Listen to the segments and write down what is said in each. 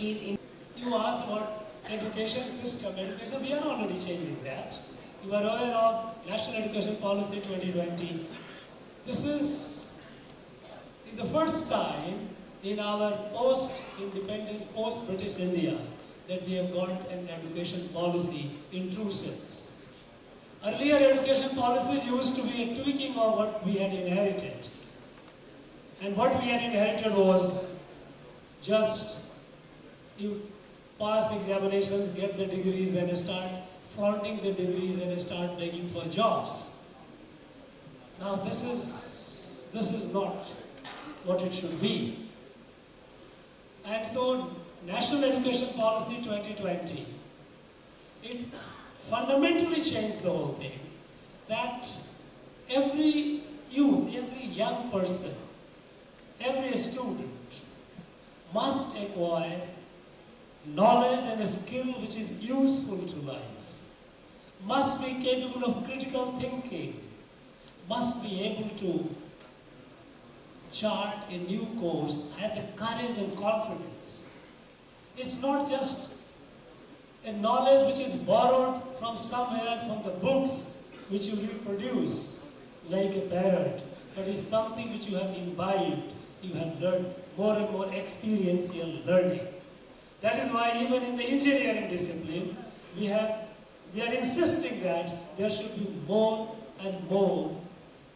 universities in... You asked about education system. Education, we are already changing that. You are aware of National Education Policy 2020. This is the first time in our post-independence, post-British India that we have got an education policy in true sense. Earlier education policies used to be a tweaking of what we had inherited. And what we had inherited was just you pass examinations, get the degrees, and start flaunting the degrees and start begging for jobs. Now this is not what it should be. And so National Education Policy 2020, it fundamentally changed the whole thing, that every youth, every young person, every student must acquire knowledge and a skill which is useful to life, must be capable of critical thinking, must be able to chart a new course, have the courage and confidence. It's not just a knowledge which is borrowed from somewhere, from the books which you reproduce like a parrot, but it's something which you have imbibed, you have learned more and more experiential learning. That is why even in the engineering discipline, we are insisting that there should be more and more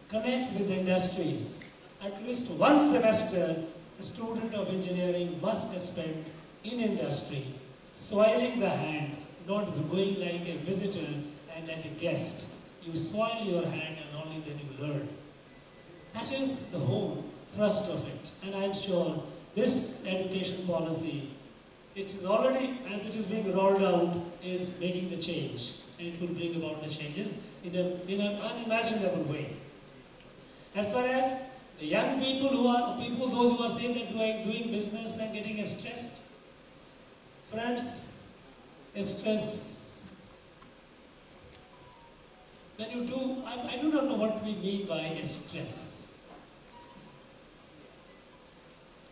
connect with the industries. At least one semester, a student of engineering must spend in industry, soiling the hand, not going like a visitor and as a guest. You soil your hand and only then you learn. That is the whole thrust of it. And I'm sure this education policy, it is already, as it is being rolled out, is making the change. And it will bring about the changes in an unimaginable way. As far as the young people those who are saying that doing business and getting stressed, friends, stress, when you do, I do not know what we mean by stress.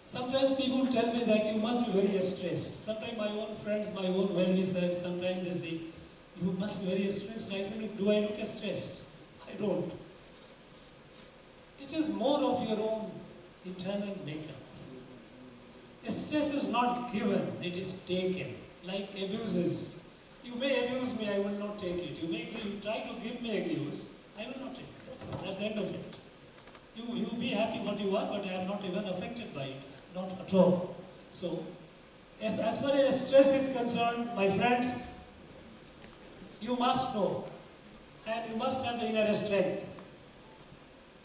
Sometimes people tell me that you must be very stressed. Sometimes my own friends, my own well-wishers, sometimes they say, you must be very stressed. I say, do I look stressed? I don't. It is more of your own internal makeup. Stress is not given, it is taken. Like abuses. You may abuse me, I will not take it. You try to give me abuse, I will not take it. That's the end of it. You be happy what you are, but I am not even affected by it. Not at all. So, as far as stress is concerned, my friends, you must know, and you must have the inner strength,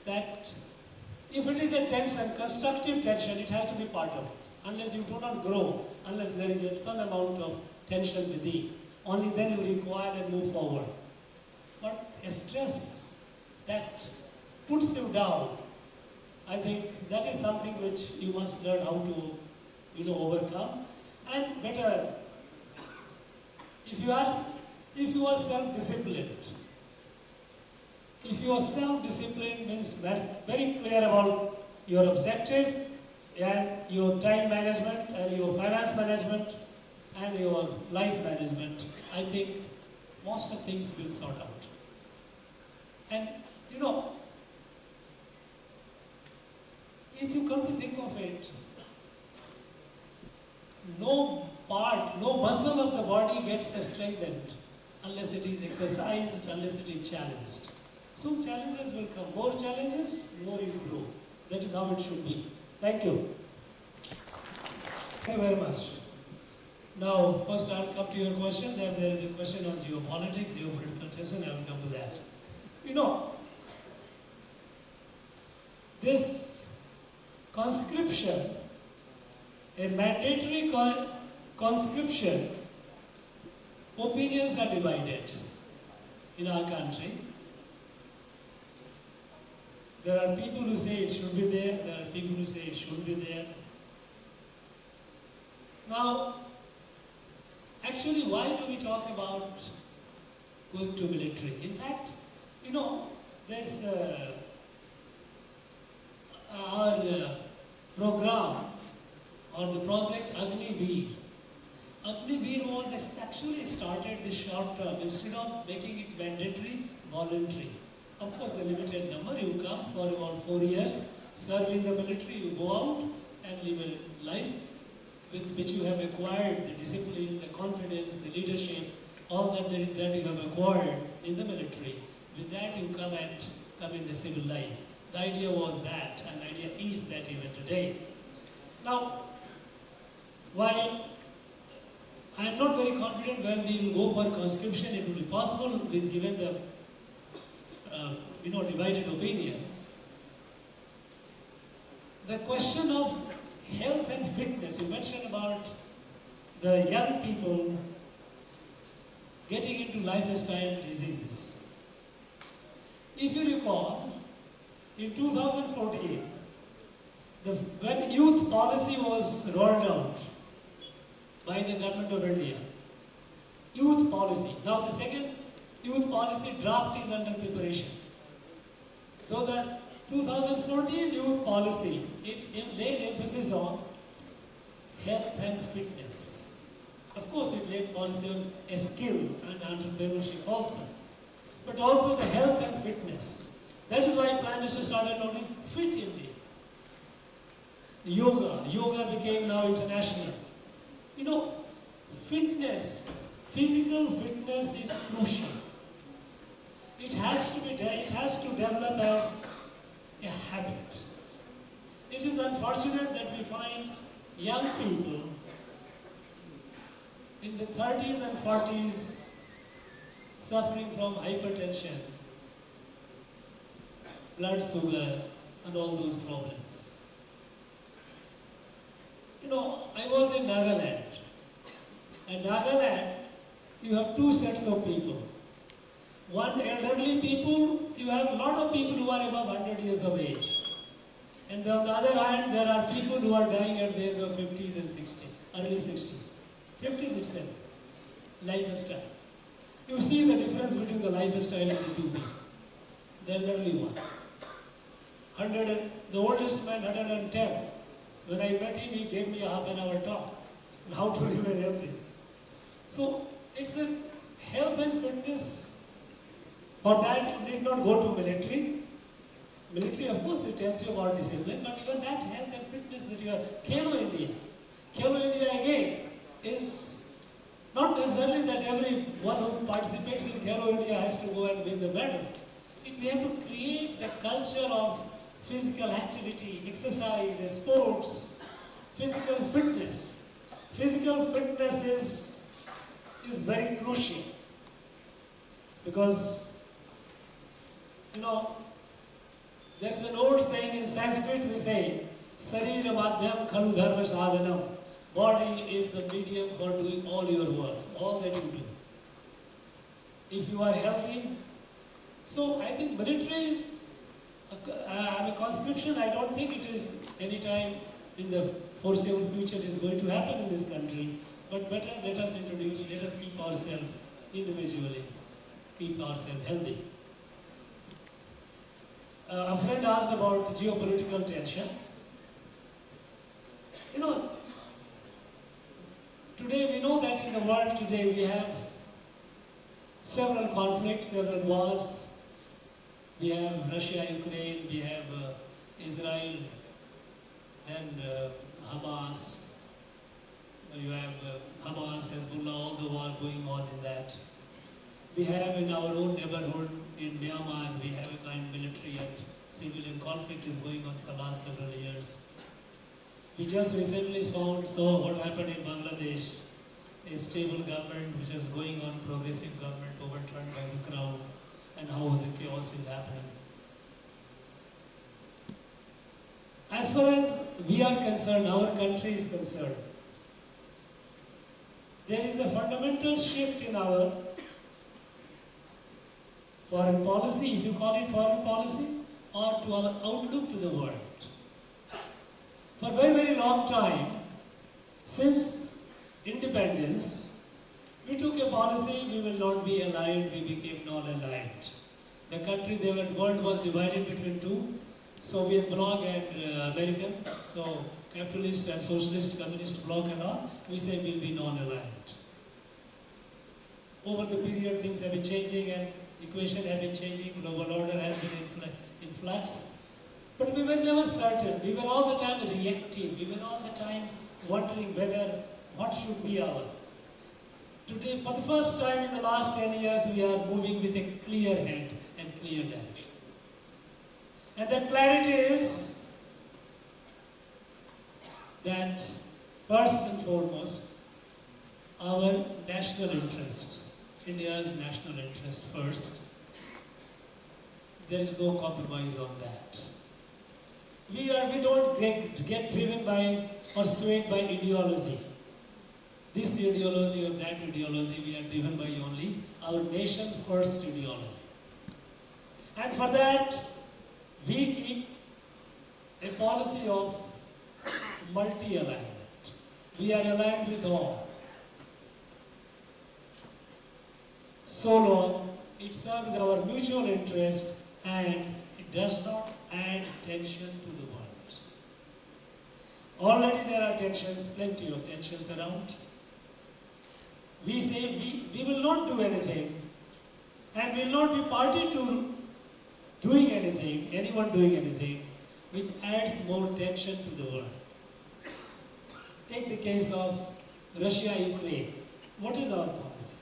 that if it is a tension, constructive tension, it has to be part of it. Unless you do not grow, unless there is some amount of tension within, only then you require and move forward. But a stress that puts you down, I think that is something which you must learn how to, overcome. And better, if you are self-disciplined, if you are self-disciplined means very clear about your objective and your time management and your finance management and your life management, I think most of things will sort out. And if you come to think of it, no muscle of the body gets strengthened unless it is exercised, unless it is challenged. So challenges will come. More challenges, more you grow. That is how it should be. Thank you. Thank you very much. Now, first I'll come to your question. Then there is a question on geopolitics, geopolitical tension. I will come to that. This conscription, a mandatory conscription, opinions are divided in our country. There are people who say it should be there are people who say it shouldn't be there. Now, actually, why do we talk about going to military? In fact, there's our program or the project Agni Veer Agniveer was actually started the short term instead of making it mandatory, voluntary. Of course, the limited number, you come for about 4 years, serve in the military, you go out and live a life with which you have acquired the discipline, the confidence, the leadership, all that you have acquired in the military. With that, you come in the civil life. The idea was that, and the idea is that even today. Now, while I am not very confident when we will go for conscription, it will be possible with given the divided opinion. The question of health and fitness, you mentioned about the young people getting into lifestyle diseases. If you recall, in 2014, when youth policy was rolled out by the government of India, youth policy. Now the second youth policy draft is under preparation. So the 2014 youth policy, it laid emphasis on health and fitness. Of course, it laid policy on a skill and entrepreneurship also, but also the health and fitness. That is why Prime Minister started calling Fit India. Yoga became now international. Fitness, physical fitness is crucial. It has to develop as a habit. It is unfortunate that we find young people in the 30s and 40s suffering from hypertension, blood sugar, and all those problems. I was in Nagaland. In Nagaland, you have two sets of people. One, elderly people, you have a lot of people who are above 100 years of age. And on the other hand, there are people who are dying at the age of 50s and 60s, early 60s. 50s itself, lifestyle. You see the difference between the lifestyle of the two people. The elderly one. The oldest man, 110. When I met him, he gave me a half an hour talk on how to remain healthy. So it's a health and fitness. For that, you need not go to military. Military, of course, it tells you about discipline, but even that health and fitness that you have. Khelo India. Khelo India again is not necessarily that everyone who participates in Khelo India has to go and win the medal. We have to create the culture of physical activity, exercise, sports, physical fitness. Physical fitness is very crucial because, there is an old saying in Sanskrit, we say, Sarira Madhyam Khalu Dharma Sadhanam. Body is the medium for doing all your works, all that you do. If you are healthy, so I think military, conscription, I don't think it is any time in the foreseeable future is going to happen in this country. But better let us keep ourselves individually, keep ourselves healthy. A friend asked about geopolitical tension. Today we know that in the world today we have several conflicts, several wars. We have Russia, Ukraine, we have Israel, then Hamas. You have Hamas, Hezbollah, all the war going on in that. We have in our own neighborhood in Myanmar, we have a kind of military and civilian conflict is going on for the last several years. We just recently saw what happened in Bangladesh, a stable government which is going on, progressive government overturned by the crowd, and how the chaos is happening. As far as we are concerned, our country is concerned, there is a fundamental shift in our foreign policy, if you call it foreign policy, or to our outlook to the world. For a very, very long time, since independence, we took a policy, we will not be aligned, we became non-aligned. The country, the world was divided between two, Soviet bloc and American. So capitalist and socialist, communist bloc and all, we say we'll be non-aligned. Over the period, things have been changing and equation have been changing, global order has been in flux. But we were never certain. We were all the time reactive. We were all the time wondering whether what should be our. Today, for the first time in the last 10 years, we are moving with a clear head and clear direction. And that clarity is that first and foremost, our national interest, India's national interest first. There is no compromise on that. We don't get driven by or swayed by ideology. This ideology or that ideology, we are driven by only our nation first ideology. And for that, we keep a policy of multi-alignment. We are aligned with all. So long it serves our mutual interest and it does not add tension to the world. Already there are tensions, plenty of tensions around. We say we will not do anything and will not be party to doing anything, anyone doing anything, which adds more tension to the world. Take the case of Russia-Ukraine. What is our policy?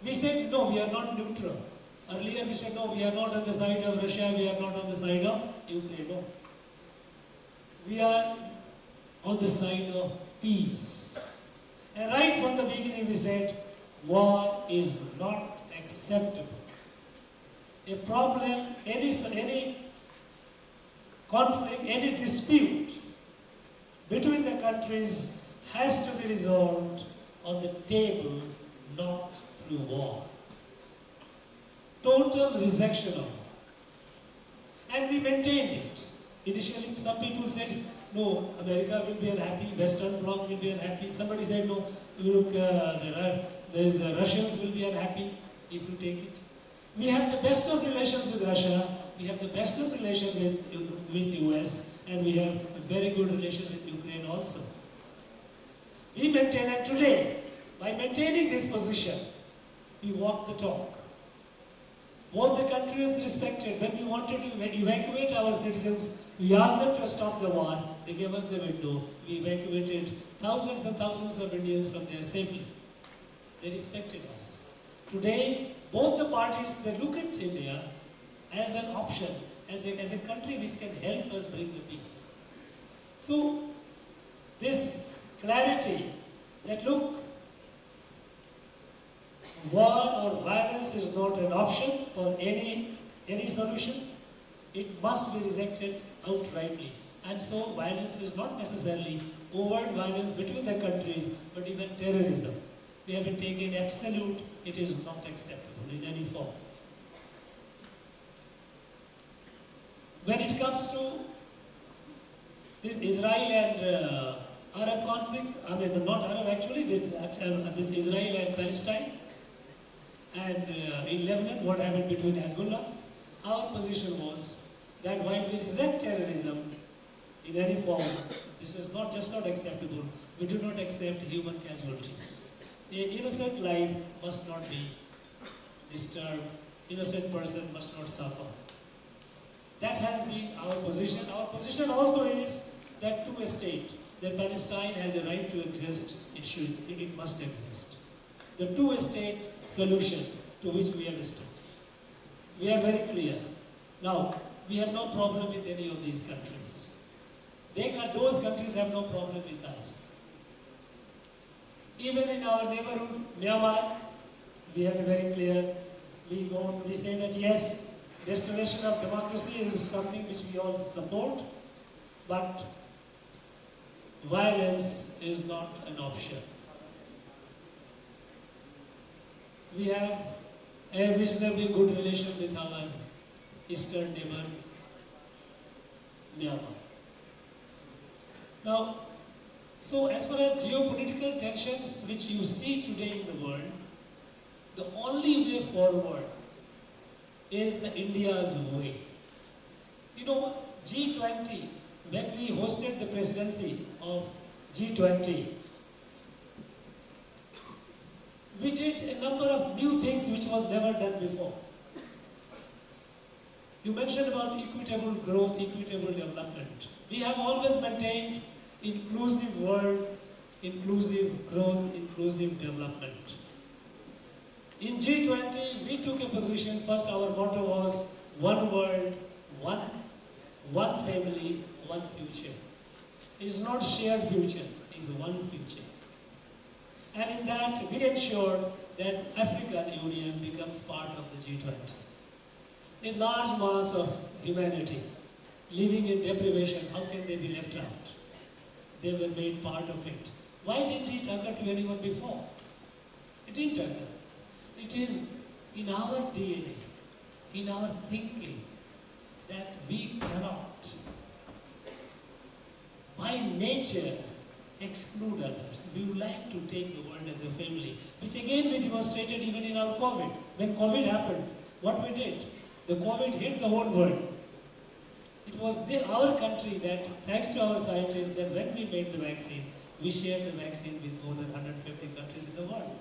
We said, no, we are not neutral. Earlier we said, no, we are not on the side of Russia, we are not on the side of Ukraine. No. We are on the side of peace. And right from the beginning we said, war is not acceptable. A problem, any conflict, any dispute between the countries has to be resolved on the table, not through war. Total rejection of war. And we maintained it. Initially, some people said, no, America will be unhappy, Western Bloc will be unhappy. Somebody said, no, look, Russians will be unhappy if you take it. We have the best of relations with Russia, we have the best of relations with US, and we have a very good relation with Ukraine also. We maintain it today. By maintaining this position, we walk the talk. Both the countries respected. When we wanted to evacuate our citizens, we asked them to stop the war. They gave us the window. We evacuated thousands and thousands of Indians from there safely. They respected us. Today, both the parties, they look at India as an option, as a country which can help us bring the peace. So, this clarity that look, war or violence is not an option for any solution. It must be rejected outrightly. And so violence is not necessarily overt violence between the countries, but even terrorism. We have been taken absolute, it is not acceptable in any form. When it comes to this Israel and Arab conflict, I mean not Arab actually, this Israel and Palestine, and in Lebanon, what happened between Hezbollah, our position was that while we reject terrorism in any form, this is not just not acceptable, we do not accept human casualties. An innocent life must not be disturbed, innocent person must not suffer. That has been our position. Our position also is that two-state, that Palestine has a right to exist, it must exist. The two-state solution to which we have stood. We are very clear. Now, we have no problem with any of these countries. Those countries have no problem with us. Even in our neighborhood, Myanmar, we have a very clear, we say that yes, restoration of democracy is something which we all support, but violence is not an option. We have a reasonably good relation with our eastern neighbor, Myanmar. Now, so as far as geopolitical tensions which you see today in the world, the only way forward is the India's way. You know, G20 when we hosted the presidency of G20, we did a number of new things which was never done before. You mentioned about equitable growth, equitable development. We have always maintained inclusive world, inclusive growth, inclusive development. In G20, we took a position. First, our motto was one world, one family, one future. It is not shared future, it is one future. And in that, we ensure that African Union becomes part of the G20. A large mass of humanity living in deprivation, how can they be left out? They were made part of it. Why didn't it occur to anyone before? It didn't occur. It is in our DNA, in our thinking, that we cannot, by nature, exclude others. We would like to take the world as a family, which again we demonstrated even in our COVID. When COVID happened, what we did? The COVID hit the whole world. It was our country that, thanks to our scientists, that when we made the vaccine, we shared the vaccine with more than 150 countries in the world.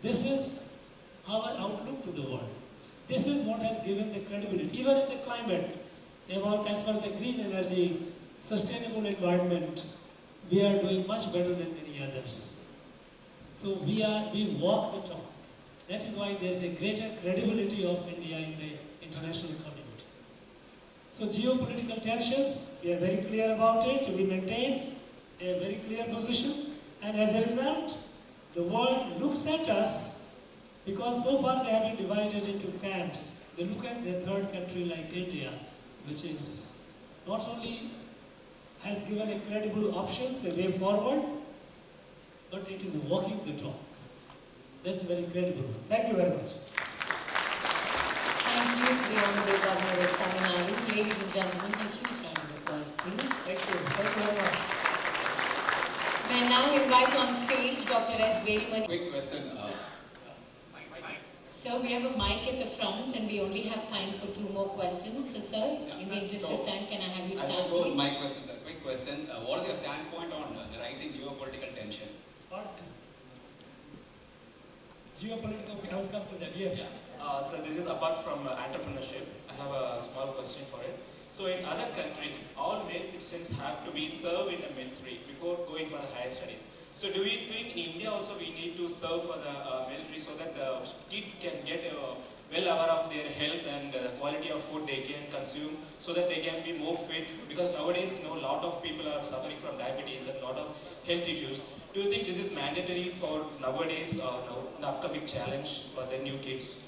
This is our outlook to the world. This is what has given the credibility. Even in the climate, as far as the green energy, sustainable environment, we are doing much better than many others. So we walk the talk. That is why there is a greater credibility of India in the international community. So geopolitical tensions, we are very clear about it. We maintain a very clear position. And as a result, the world looks at us because so far they have been divided into camps. They look at the third country like India, which is not only has given a credible options, a way forward, but it is walking the talk. That's very credible. Thank you very much. Thank you to the Honorable Governor of Tamil Nadu. Ladies and gentlemen, a huge round of applause, please. Thank you. Thank you very much. May I now invite on stage Dr. S. Veluman. Quick question. Sir, we have a mic at the front and we only have time for 2 more questions. So, sir, in the interest of time, can I have you I'll start, just go with please? my question, sir. Quick question. What is your standpoint on the rising geopolitical tension? What? Geopolitical, we have come to that, yes. So this is apart from entrepreneurship. I have a small question for it. So in other countries, all male citizens have to be served in the military before going for the higher studies. So do we think in India also we need to serve for the military so that the kids can get well aware of their health and the quality of food they can consume so that they can be more fit? Because nowadays, a lot of people are suffering from diabetes and a lot of health issues. Do you think this is mandatory for nowadays, the upcoming challenge for the new kids?